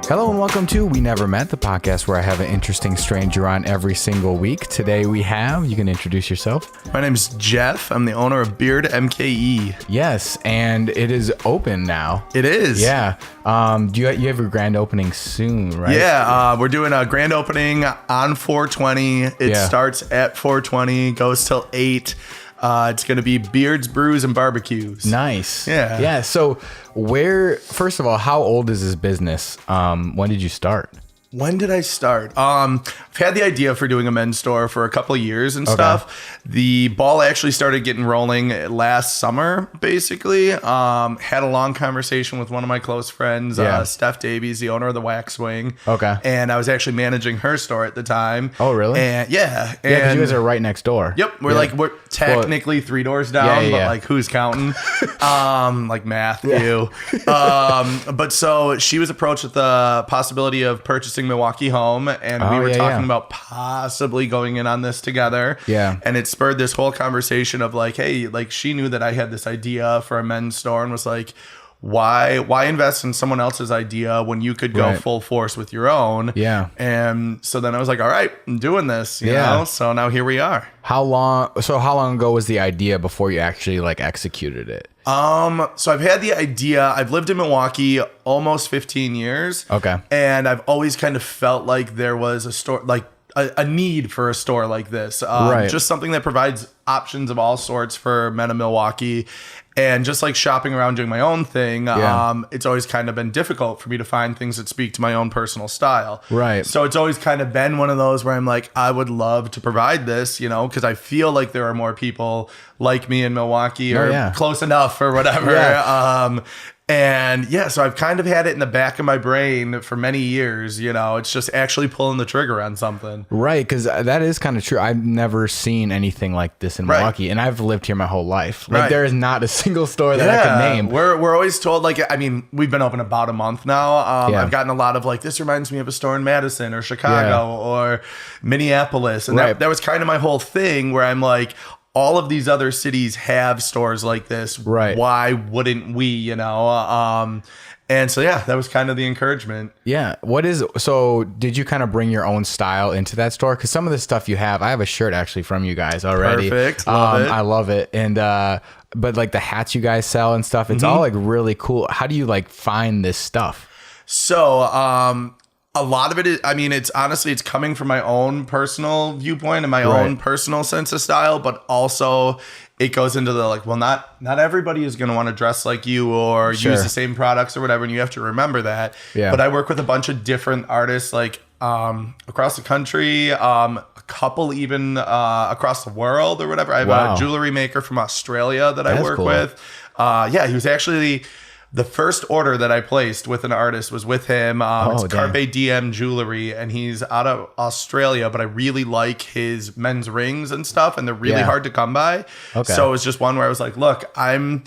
Hello and welcome to We Never Met, the podcast where I have an interesting stranger on every single week. Today you can introduce yourself. My name is Geoff. I'm the owner of Beard MKE. Yes, and it is open now. It is. Yeah. You have a grand opening soon, right? Yeah, we're doing a grand opening on 420. It starts at 420, goes till 8. It's going to be beards, brews, and barbecues. Nice. Yeah. Yeah. So first of all, how old is this business? When did you start? When did I start? I've had the idea for doing a men's store for a couple of years and stuff. The ball actually started getting rolling last summer, basically. Had a long conversation with one of my close friends, Steph Davies, the owner of the Waxwing. Okay. And I was actually managing her store at the time. Oh, really? And Yeah, because you guys are right next door. Yep. We're technically 3 doors down, but like who's counting? Like Matthew. But so she was approached with the possibility of purchasing Milwaukee home, and we were talking about possibly going in on this together. Yeah. And it spurred this whole conversation of like, hey, like she knew that I had this idea for a men's store and was like, why invest in someone else's idea when you could go full force with your own? Yeah. And so then I was like, all right, I'm doing this, you know? So now here we are. How long ago was the idea before you actually like executed it? So I've had the idea. I've lived in Milwaukee almost 15 years. Okay. And I've always kind of felt like there was a store, like a need for a store like this. Just something that provides options of all sorts for men of Milwaukee. And just like shopping around doing my own thing, it's always kind of been difficult for me to find things that speak to my own personal style. Right. So it's always kind of been one of those where I'm like, I would love to provide this, you know, because I feel like there are more people like me in Milwaukee or close enough or whatever. Yeah. And so I've kind of had it in the back of my brain for many years, you know, it's just actually pulling the trigger on something. Right. Because that is kind of true. I've never seen anything like this in Milwaukee, and I've lived here my whole life. Like there is not a single store that I could name. We're always told, like, I mean, we've been open about a month now. I've gotten a lot of like, this reminds me of a store in Madison or Chicago or Minneapolis. And that was kind of my whole thing where I'm like, all of these other cities have stores like this. Right. Why wouldn't we, you know? And so, that was kind of the encouragement. Yeah. So did you kind of bring your own style into that store? Because some of the stuff you have, I have a shirt actually from you guys already. Perfect. Love it. I love it. And, but like the hats you guys sell and stuff, it's all like really cool. How do you like find this stuff? So, a lot of it is, I mean, it's coming from my own personal viewpoint and my own personal sense of style, but also it goes into the like, well, not everybody is going to want to dress like you or use the same products or whatever. And you have to remember that. Yeah. But I work with a bunch of different artists, like, across the country, a couple even, across the world or whatever. I have a jewelry maker from Australia that I work with. He was actually the first order that I placed with an artist was with him. It's Carpe Diem Jewelry, and he's out of Australia, but I really like his men's rings and stuff, and they're really hard to come by. Okay. So it was just one where I was like, look, I'm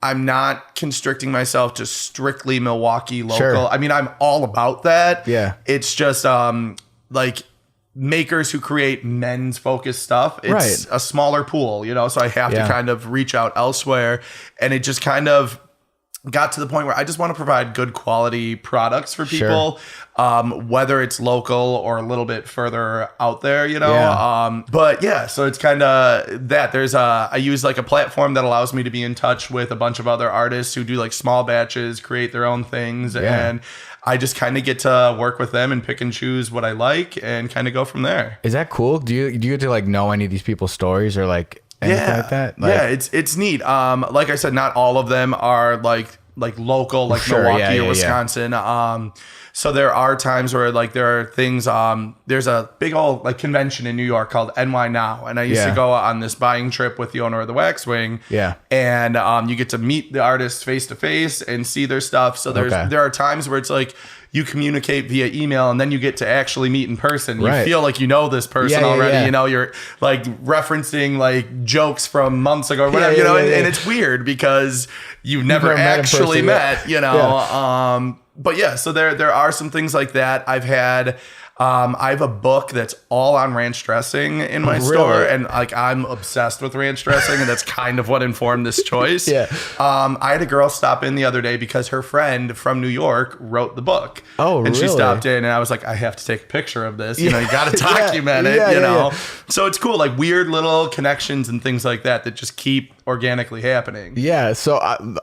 not constricting myself to strictly Milwaukee local. Sure. I mean, I'm all about that. Yeah. It's just like makers who create men's focused stuff. It's a smaller pool, you know, so I have to kind of reach out elsewhere, and it just kind of got to the point where I just want to provide good quality products for people, whether it's local or a little bit further out there, you know? So it's kind of that. I use like a platform that allows me to be in touch with a bunch of other artists who do like small batches, create their own things. And I just kind of get to work with them and pick and choose what I like and kind of go from there. Is that cool? Do you get to like know any of these people's stories or like anything like that? Like, it's neat. Like I said, not all of them are like local, like Milwaukee or Wisconsin. So there are times where like there are things, there's a big old like convention in New York called NY Now. And I used to go on this buying trip with the owner of the Waxwing. Yeah. And you get to meet the artists face to face and see their stuff. So there are times where it's like, you communicate via email and then you get to actually meet in person. You feel like you know this person already. You know, you're like referencing like jokes from months ago or whatever, you know, and it's weird because you've never actually met, you know. But so there are some things like that. I've had I have a book that's all on ranch dressing in my store, and like I'm obsessed with ranch dressing, and that's kind of what informed this choice. I had a girl stop in the other day because her friend from New York wrote the book. Oh, and really? she stopped in, and I was like, I have to take a picture of this. You know, you got to document it. You know, so it's cool, like weird little connections and things like that just keep organically happening. Yeah. So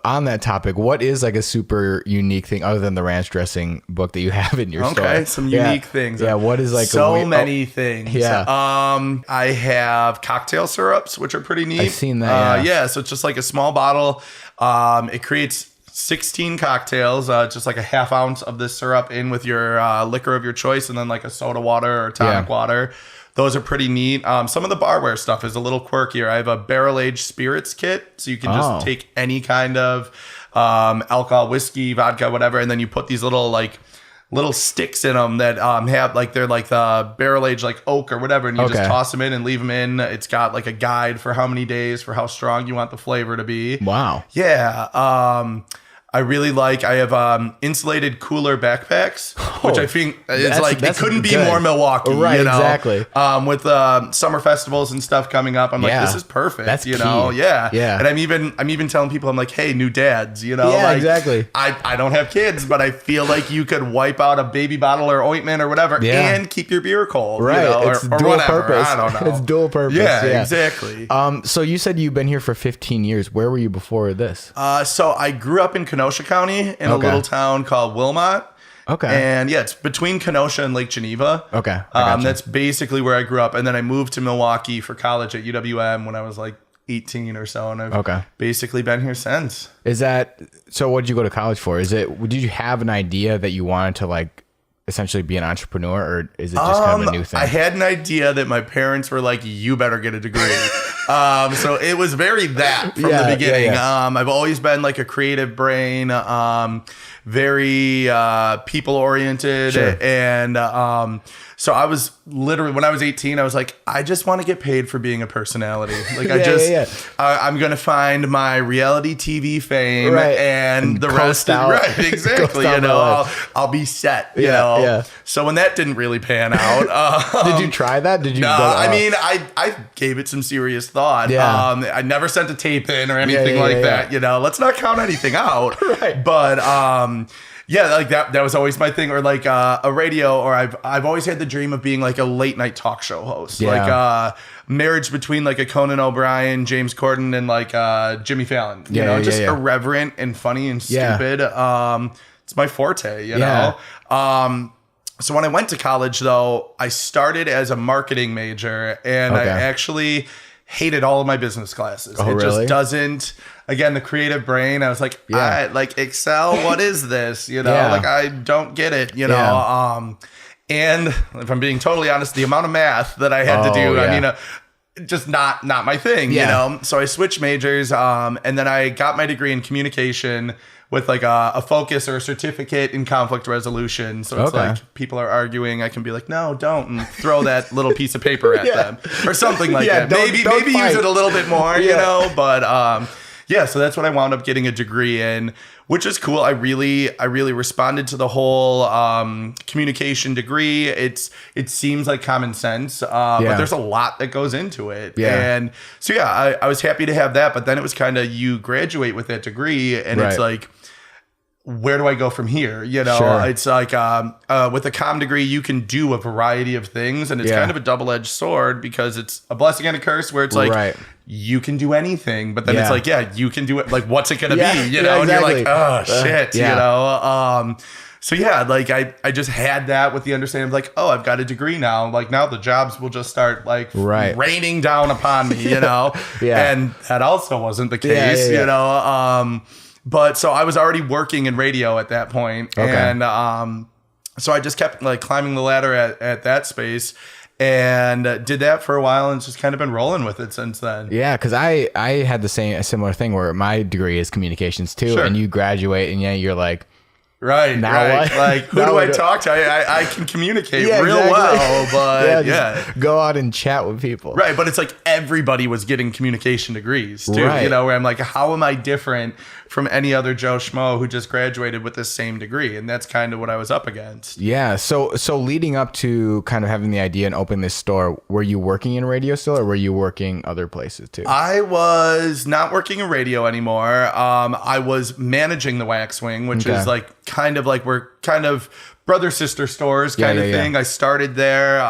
on that topic, what is like a super unique thing other than the ranch dressing book that you have in your store? Okay, some unique things. Yeah. What is like many things? Yeah. I have cocktail syrups, which are pretty neat. I've seen that. Yeah. So it's just like a small bottle. It creates 16 cocktails, just like a half ounce of this syrup in with your liquor of your choice, and then like a soda water or tonic water. Those are pretty neat. Some of the barware stuff is a little quirkier. I have a barrel-aged spirits kit, so you can just take any kind of alcohol, whiskey, vodka, whatever, and then you put these little sticks in them that have like they're like the barrel-aged like oak or whatever, and you just toss them in and leave them in. It's got like a guide for how many days, for how strong you want the flavor to be. Wow. Yeah. I really like, I have insulated cooler backpacks, which I think is like, it couldn't be more Milwaukee, right? You know? Exactly. With summer festivals and stuff coming up, I'm like, this is perfect. That's you know, key. yeah. And I'm even telling people, I'm like, hey, new dads, you know, yeah, like, exactly. I don't have kids, but I feel like you could wipe out a baby bottle or ointment or whatever and keep your beer cold, right? You know, it's or dual whatever. purpose. I don't know. It's dual purpose. Yeah, exactly. So you said you've been here for 15 years. Where were you before this? So I grew up in Kenosha County in a little town called Wilmot. Okay. And yeah, it's between Kenosha and Lake Geneva. Okay. That's basically where I grew up. And then I moved to Milwaukee for college at UWM when I was like 18 or so. And I've basically been here since. So what did you go to college for? Did you have an idea that you wanted to like essentially be an entrepreneur, or is it just kind of a new thing? I had an idea that my parents were like, you better get a degree. So it was very that from the beginning. I've always been like a creative brain, very people oriented, and so I was literally, when I was 18, I was like, I just want to get paid for being a personality. Like I'm going to find my reality TV fame and the rest. Right, exactly. You know, I'll be set, you know. Yeah. So when that didn't really pan out. Did you try that? Did you? No, I mean, I gave it some serious thought. Yeah. I never sent a tape in or anything like that, you know. Let's not count anything out. Right. But, yeah, like that was always my thing, or like a radio, or I've always had the dream of being like a late night talk show host, like marriage between like a Conan O'Brien, James Corden, and like Jimmy Fallon, you know, just irreverent and funny and stupid. It's my forte, you know. So when I went to college though, I started as a marketing major, and I actually hated all of my business classes. Oh, it really? just doesn't. Again, the creative brain, I was like, like Excel, what is this? You know, like I don't get it, you know. And if I'm being totally honest, the amount of math that I had to do, I mean, just not my thing, you know. So I switched majors, and then I got my degree in communication with like a focus or a certificate in conflict resolution. So it's like people are arguing, I can be like, no, don't, and throw that little piece of paper at them or something like that. Maybe use it a little bit more, you know, but yeah, so that's what I wound up getting a degree in, which is cool. I really responded to the whole communication degree. It seems like common sense, but there's a lot that goes into it. And so I was happy to have that, but then it was kind of, you graduate with that degree, and it's like, where do I go from here? You know, it's like with a comm degree, you can do a variety of things, and it's kind of a double-edged sword, because it's a blessing and a curse, where it's like, you can do anything, but then it's like, you can do it. Like, what's it going to be? You know, and you're like, oh shit, you know? So like I just had that with the understanding of like, oh, I've got a degree now. Like now the jobs will just start like raining down upon me, you know? And that also wasn't the case, you know? But so I was already working in radio at that point. And so I just kept like climbing the ladder at that space, and did that for a while, and just kind of been rolling with it since then. Yeah, because I had a similar thing where my degree is communications too, and you graduate, and you're like, what? Like, who do I talk to? I can communicate real well, but go out and chat with people. Right, but it's like everybody was getting communication degrees too, you know, where I'm like, how am I different from any other Joe Schmo who just graduated with the same degree. And that's kind of what I was up against. Yeah. So leading up to kind of having the idea and opening this store, were you working in radio still, or were you working other places too? I was not working in radio anymore. I was managing the Waxwing, which is like kind of like we're kind of brother sister stores kind of thing. I started there.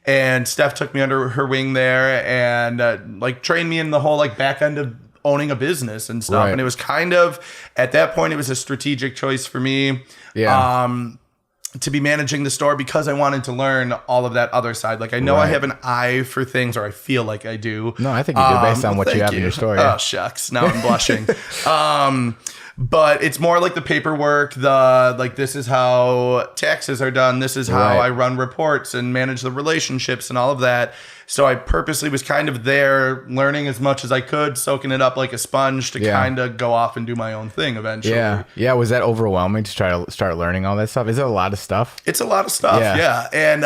And Steph took me under her wing there and like trained me in the whole like back end of owning a business and stuff. Right. And it was kind of, at that point, it was a strategic choice for me to be managing the store because I wanted to learn all of that other side. Like I know I have an eye for things, or I feel like I do. No, I think you do based on what you have in your story. Oh, shucks. Now I'm blushing. But it's more like the paperwork, like this is how taxes are done. This is how I run reports and manage the relationships and all of that. So I purposely was kind of there learning as much as I could, soaking it up like a sponge to kind of go off and do my own thing eventually. Yeah. Yeah. Was that overwhelming to try to start learning all that stuff? Is it a lot of stuff? It's a lot of stuff. Yeah. And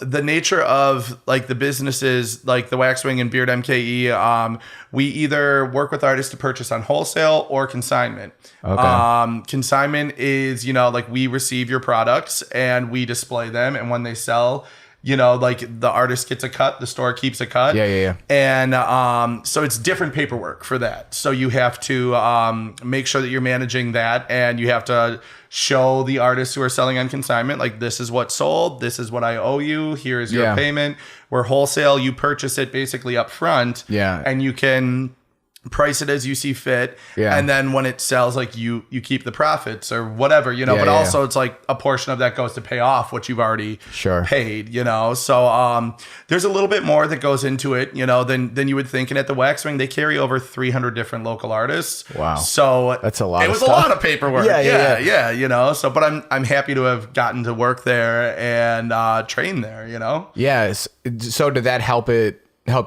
the nature of like the businesses like the Waxwing and Beard MKE, we either work with artists to purchase on wholesale or consignment. Okay. Consignment is, like we receive your products and we display them. And when they sell, like the artist gets a cut, the store keeps a cut. Yeah. And so it's different paperwork for that. So you have to make sure that you're managing that, and you have to show the artists who are selling on consignment, like this is what sold, this is what I owe you, here is your payment. Where wholesale, you purchase it basically up front. Yeah. And you can price it as you see fit, and then when it sells, like you keep the profits or whatever, but also it's like a portion of that goes to pay off what you've already paid, so there's a little bit more that goes into it, than you would think. And at the Waxwing, they carry over 300 different local artists. Wow. So that's a lot. It was a lot of paperwork. Yeah. So but I'm happy to have gotten to work there and train there. Yes. So did that help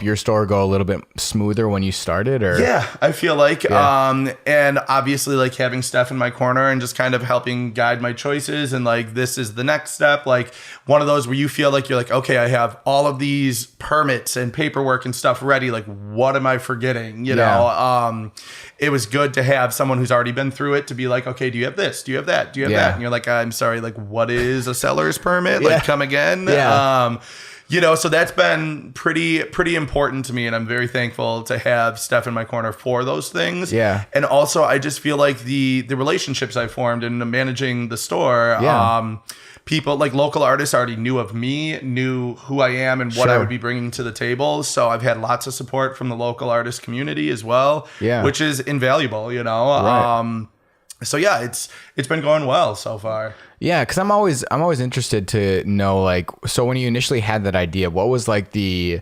your store go a little bit smoother when you started? Or I feel like and obviously like having Steph in my corner and just kind of helping guide my choices, and like this is the next step, like one of those where you feel like you're like, okay, I have all of these permits and paperwork and stuff ready, like what am I forgetting? It was good to have someone who's already been through it to be like, okay, do you have this, do you have that, do you have that? And you're like, I'm sorry, like what is a seller's permit? Like come again. So that's been pretty important to me, and I'm very thankful to have Steph in my corner for those things. Yeah. And also, I just feel like the relationships I formed in managing the store, people like local artists already knew of me, knew who I am and what I would be bringing to the table. So I've had lots of support from the local artist community as well, which is invaluable, Right. So it's been going well so far. Yeah, because I'm always interested to know, like, so when you initially had that idea, what was like the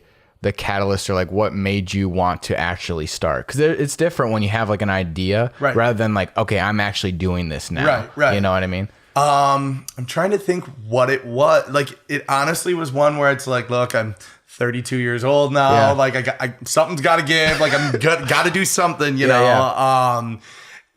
catalyst, or like what made you want to actually start? Because it's different when you have like an idea rather than like, okay, I'm actually doing this now. Right. You know what I mean? I'm trying to think what it was. Like, it honestly was one where it's like, look, I'm 32 years old now. Yeah. Like I something's got to give. Like I'm got to do something. You know.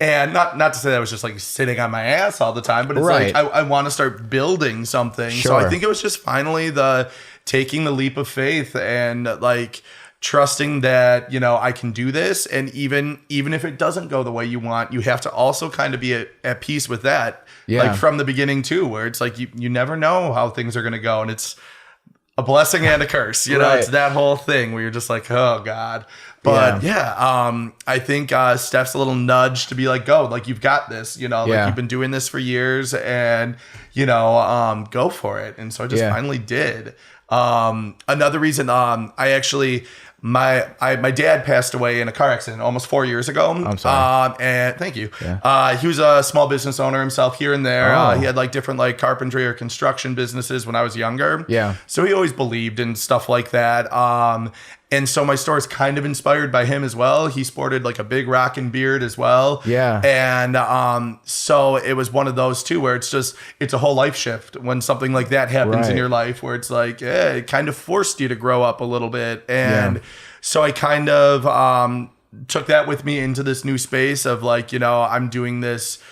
And not to say that I was just like sitting on my ass all the time, but it's like I want to start building something. So I think it was just finally the taking the leap of faith and like trusting that, I can do this. And even if it doesn't go the way you want, you have to also kind of be at peace with that. Yeah. Like from the beginning too, where it's like you never know how things are going to go. And it's a blessing and a curse. It's that whole thing where you're just like, oh God. But I think Steph's a little nudge to be like, go, like you've got this, like you've been doing this for years, and go for it. And so I just finally did. Another reason, I actually my dad passed away in a car accident almost 4 years ago. I'm sorry. And thank you. Yeah. He was a small business owner himself here and there. He had like different like carpentry or construction businesses when I was younger. Yeah. So he always believed in stuff like that. And so my store is kind of inspired by him as well. He sported like a big rockin' beard as well. Yeah. And so it was one of those too, where it's a whole life shift when something like that happens in your life, where it's like, it kind of forced you to grow up a little bit. And so I kind of took that with me into this new space of like, I'm doing this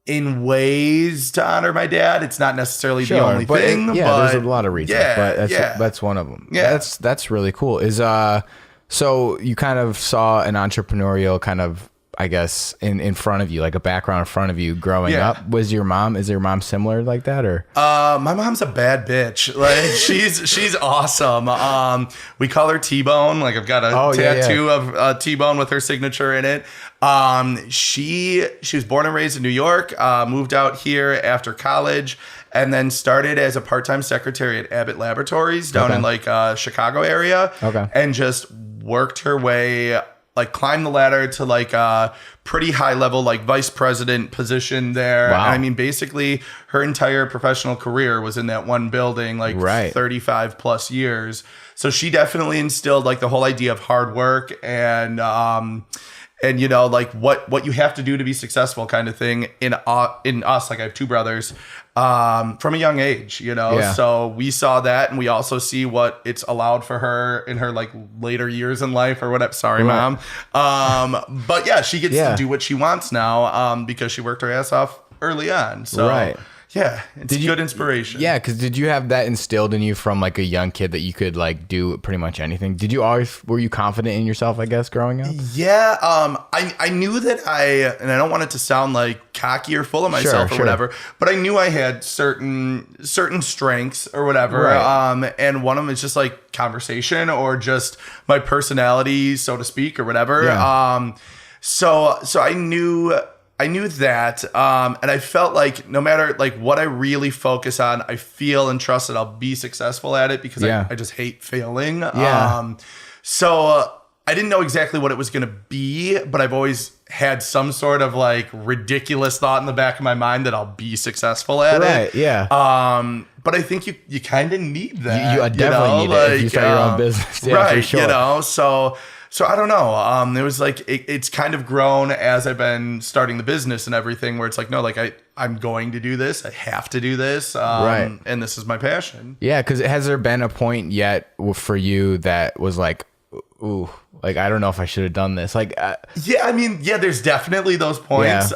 in ways to honor my dad. It's not necessarily the only thing. But there's a lot of reasons. But that's one of them. Yeah, that's really cool. So you kind of saw an entrepreneurial kind of I guess, in front of you, like a background in front of you growing up. Is your mom similar like that, or? My mom's a bad bitch. Like she's awesome. We call her T-Bone. Like I've got a tattoo of T-Bone with her signature in it. She was born and raised in New York, moved out here after college, and then started as a part-time secretary at Abbott Laboratories down in like Chicago area. And just worked her way, like climbed the ladder to like a pretty high level, like vice president position there. Wow. And I mean, basically her entire professional career was in that one building, like 35 plus years. So she definitely instilled like the whole idea of hard work and you know, like what you have to do to be successful kind of thing in us. Like I have two brothers from a young age, you know, so we saw that, and we also see what it's allowed for her in her like later years in life or whatever. Sorry, Mom. But yeah, she gets to do what she wants now because she worked her ass off early on. So yeah, it's good inspiration. Yeah, because did you have that instilled in you from like a young kid that you could like do pretty much anything? Were you confident in yourself, I guess, growing up? Yeah, I knew that and I don't want it to sound like cocky or full of myself or whatever, but I knew I had certain strengths or whatever. And one of them is just like conversation or just my personality, so to speak, or whatever. So I knew that, and I felt like no matter like what I really focus on, I feel and trust that I'll be successful at it because I just hate failing. So I didn't know exactly what it was going to be, but I've always had some sort of like ridiculous thought in the back of my mind that I'll be successful at it. But I think you kind of need that. You definitely need it if you start your own business. For sure. You know, so I don't know. It was like it's kind of grown as I've been starting the business and everything, where it's like, no, like I'm going to do this. I have to do this. And this is my passion. Yeah, because has there been a point yet for you that was like, ooh, like I don't know if I should have done this? Like, I mean, there's definitely those points.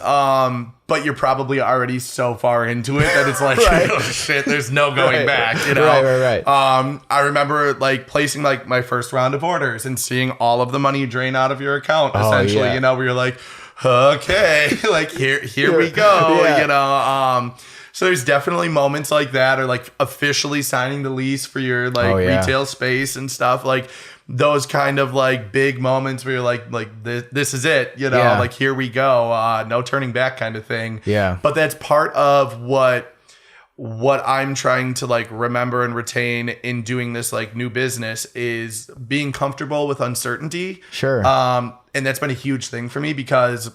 But you're probably already so far into it that it's like, oh shit, there's no going back, you know? Right. I remember like placing like my first round of orders and seeing all of the money drain out of your account, essentially, you know, where you're like, okay, like here we go, you know? So there's definitely moments like that, or like officially signing the lease for your like retail space and stuff, like those kind of like big moments where you're like this is it, you know, like here we go, no turning back kind of thing. But that's part of what I'm trying to like remember and retain in doing this like new business is being comfortable with uncertainty. And that's been a huge thing for me, because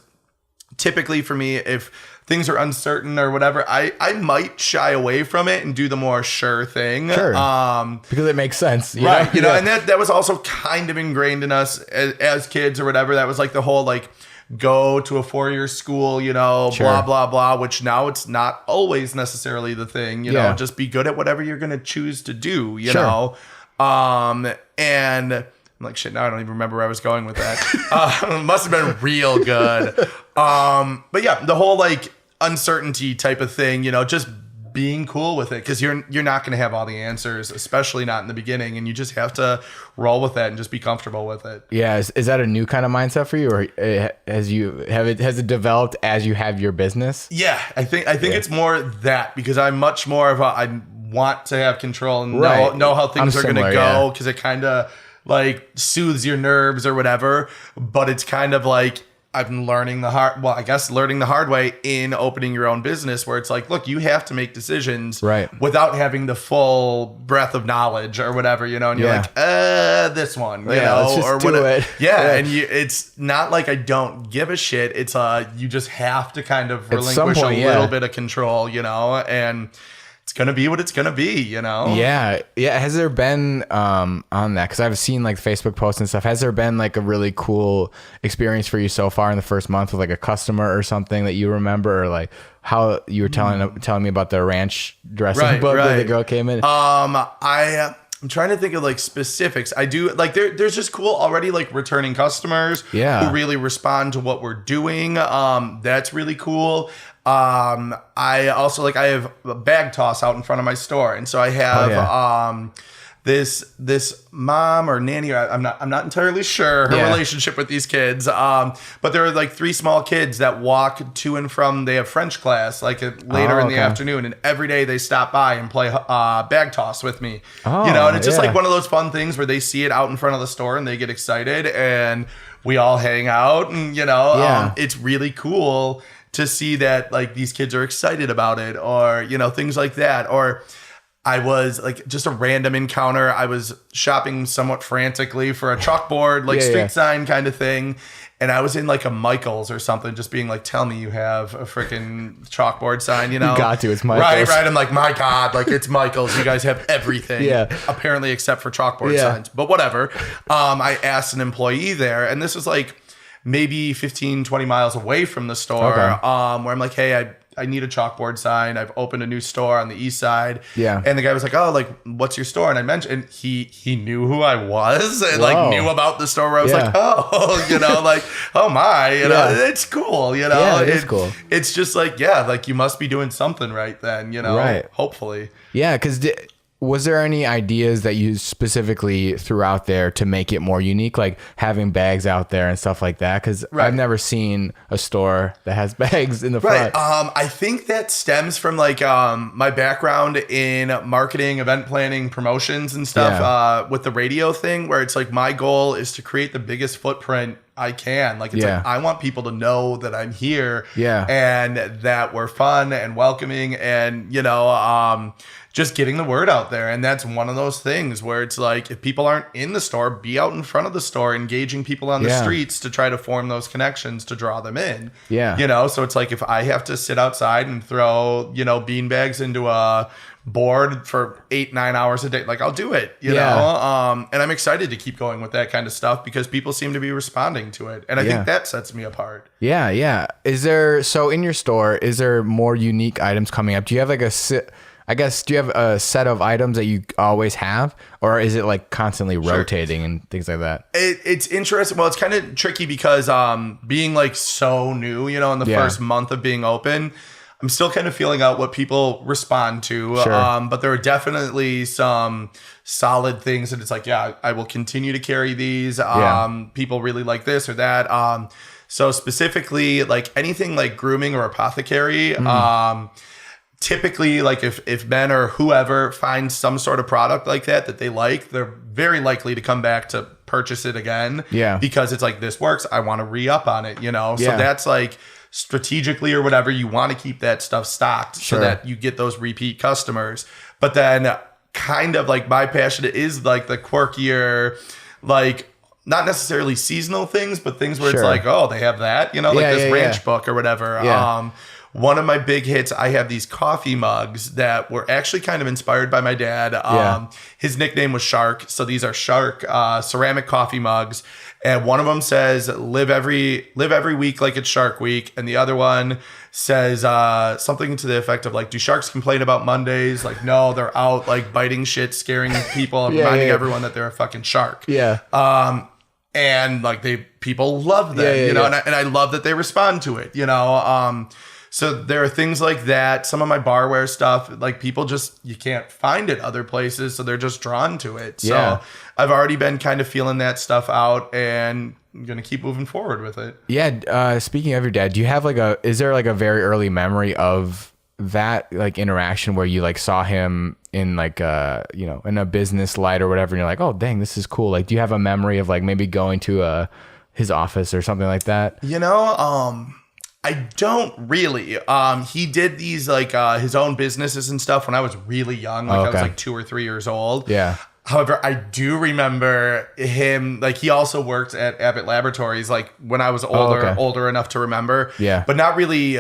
typically for me, if things are uncertain or whatever, I might shy away from it and do the more sure thing. Because it makes sense. You know? You know, and that was also kind of ingrained in us as kids or whatever. That was like the whole like go to a 4-year school, you know, blah, blah, blah, which now it's not always necessarily the thing, you know, just be good at whatever you're going to choose to do, you know? And I'm like, shit, now I don't even remember where I was going with that. Must have been real good. But yeah, the whole like uncertainty type of thing, you know, just being cool with it, because you're not going to have all the answers, especially not in the beginning, and you just have to roll with that and just be comfortable with it. Is that a new kind of mindset for you, or has it developed as you have your business? I think it's more that, because I'm much more of I want to have control and know how things are going to go, because it kind of like soothes your nerves or whatever. But it's kind of like I've been learning the hard way in opening your own business, where it's like, look, you have to make decisions without having the full breadth of knowledge or whatever, you know, and you're like, this one, you know, let's just or do whatever. it. And it's not like I don't give a shit. It's you just have to kind of relinquish a little bit of control, you know, and it's going to be what it's going to be, you know? Has there been, on that, because I've seen like Facebook posts and stuff, has there been like a really cool experience for you so far in the first month with like a customer or something that you remember, or like how you were telling me about the ranch dressing book that the girl came in? I'm trying to think of like specifics. I do like there's just cool already like returning customers who really respond to what we're doing. That's really cool. I also I have a bag toss out in front of my store, and so I have this mom or nanny, I'm not entirely sure her relationship with these kids, but there are like 3 small kids that walk to and from, they have French class like later in the afternoon, and every day they stop by and play bag toss with me, and it's just like one of those fun things where they see it out in front of the store and they get excited, and we all hang out, and it's really cool to see that like these kids are excited about it, or things like that. Or I was like, just a random encounter, I was shopping somewhat frantically for a chalkboard, like street sign kind of thing, and I was in like a Michael's or something, just being like, tell me you have a freaking chalkboard sign, You got to, it's Michael's. Right. I'm like, my God, like it's Michael's. You guys have everything. Apparently except for chalkboard signs. But whatever. I asked an employee there, and this was like maybe 15, 20 miles away from the store, where I'm like, hey, I need a chalkboard sign. I've opened a new store on the east side. Yeah. And the guy was like, oh, like, what's your store? And I mentioned, and he knew who I was, and like knew about the store, where I was like, oh, like, oh my, it's cool, Yeah, it is cool. It's just like, like you must be doing something right then, right. Hopefully. Yeah. Cause was there any ideas that you specifically threw out there to make it more unique, like having bags out there and stuff like that? Because I've never seen a store that has bags in the front. I think that stems from like my background in marketing, event planning, promotions and stuff, with the radio thing, where it's like my goal is to create the biggest footprint I can. Like, it's like, I want people to know that I'm here, and that we're fun and welcoming, and just getting the word out there. And that's one of those things where it's like, if people aren't in the store, be out in front of the store, engaging people on the streets to try to form those connections to draw them in. So it's like, if I have to sit outside and throw bean bags into a board for 8-9 hours a day, like, I'll do it, and I'm excited to keep going with that kind of stuff, because people seem to be responding to it, and I think that sets me apart. Is there, so in your store, is there more unique items coming up? Do you have like do you have a set of items that you always have, or is it like constantly rotating and things like that? It's interesting. Well, it's kind of tricky because being like so new, in the first month of being open, I'm still kind of feeling out what people respond to. But there are definitely some solid things that it's like, I will continue to carry these. People really like this or that. So specifically, like anything like grooming or apothecary, typically, like if men or whoever finds some sort of product like that they like, they're very likely to come back to purchase it again. Because it's like, this works, I want to re-up on it, So that's like, strategically or whatever, you want to keep that stuff stocked so that you get those repeat customers. But then kind of like my passion is like the quirkier, like not necessarily seasonal things, but things where it's like, oh, they have that, like this ranch book or whatever. One of my big hits, I have these coffee mugs that were actually kind of inspired by my dad. His nickname was Shark. So these are Shark ceramic coffee mugs. And one of them says, live every week like it's Shark Week. And the other one says something to the effect of like, do sharks complain about Mondays? Like, no, they're out like biting shit, scaring people, and reminding everyone that they're a fucking shark. And like people love them, and I love that they respond to it, So there are things like that. Some of my barware stuff, like people just, you can't find it other places, so they're just drawn to it. So I've already been kind of feeling that stuff out, and I'm going to keep moving forward with it. Speaking of your dad, do you have is there like a very early memory of that like interaction where you like saw him in like in a business light or whatever, and you're like, oh dang, this is cool. Like, do you have a memory of like maybe going to his office or something like that? I don't really. He did these like his own businesses and stuff when I was really young. Like I was like 2 or 3 years old. However, I do remember him, like he also worked at Abbott Laboratories, like when I was older enough to remember. But not really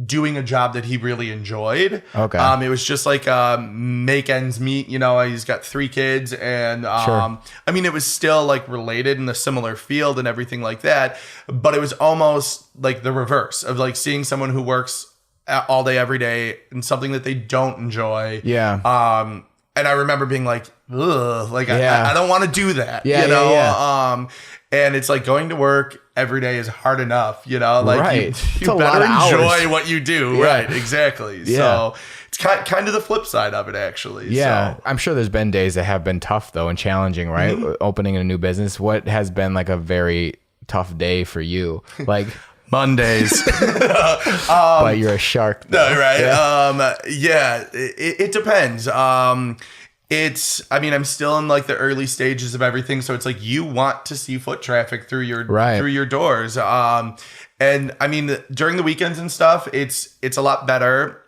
doing a job that he really enjoyed. It was just like make ends meet, he's got 3 kids, and I mean, it was still like related in a similar field and everything like that, but it was almost like the reverse of like seeing someone who works all day every day in something that they don't enjoy. And I remember being like, ugh, like I don't want to do that, and it's like going to work every day is hard enough, like you better enjoy what you do. Right. Exactly. So it's kind of the flip side of it, actually. Yeah. So. I'm sure there's been days that have been tough though and challenging, right? Opening a new business. What has been like a very tough day for you? Like Mondays. but you're a shark though. No, right. It depends. I'm still in like the early stages of everything. So it's like, you want to see foot traffic through your doors. And I mean, during the weekends and stuff, it's a lot better.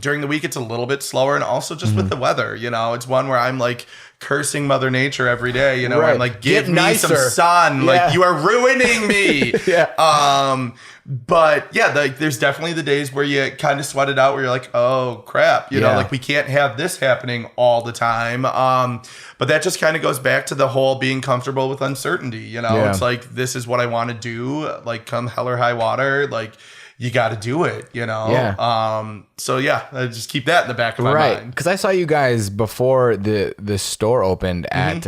During the week, it's a little bit slower. And also just with the weather, it's one where I'm like cursing Mother Nature every day, where I'm like, give me some sun. Like, you are ruining me. But yeah, there's definitely the days where you kind of sweat it out, where you're like, oh crap, like we can't have this happening all the time. But that just kind of goes back to the whole being comfortable with uncertainty. It's like, this is what I want to do. Like, come hell or high water, like, you got to do it, So yeah, I just keep that in the back of my mind. Because I saw you guys before the store opened at.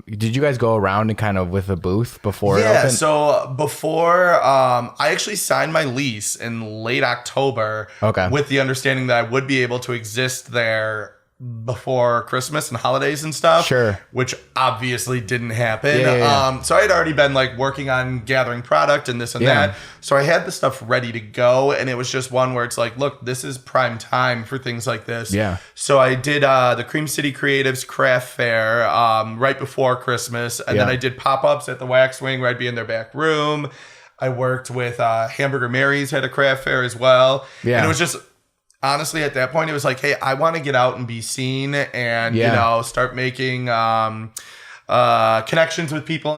Did you guys go around and kind of with a booth before it opened? Yeah. So before, I actually signed my lease in late October. Okay. With the understanding that I would be able to exist there before Christmas and holidays and stuff. Sure. Which obviously didn't happen. Yeah. So I had already been like working on gathering product and this and that. So I had the stuff ready to go, and it was just one where it's like, look, this is prime time for things like this. Yeah. So I did the Cream City Creatives Craft Fair right before Christmas, and then I did pop-ups at the Waxwing where I'd be in their back room. I worked with Hamburger Mary's, had a craft fair as well. Yeah. And it was just, honestly, at that point, it was like, hey, I want to get out and be seen and, start making connections with people.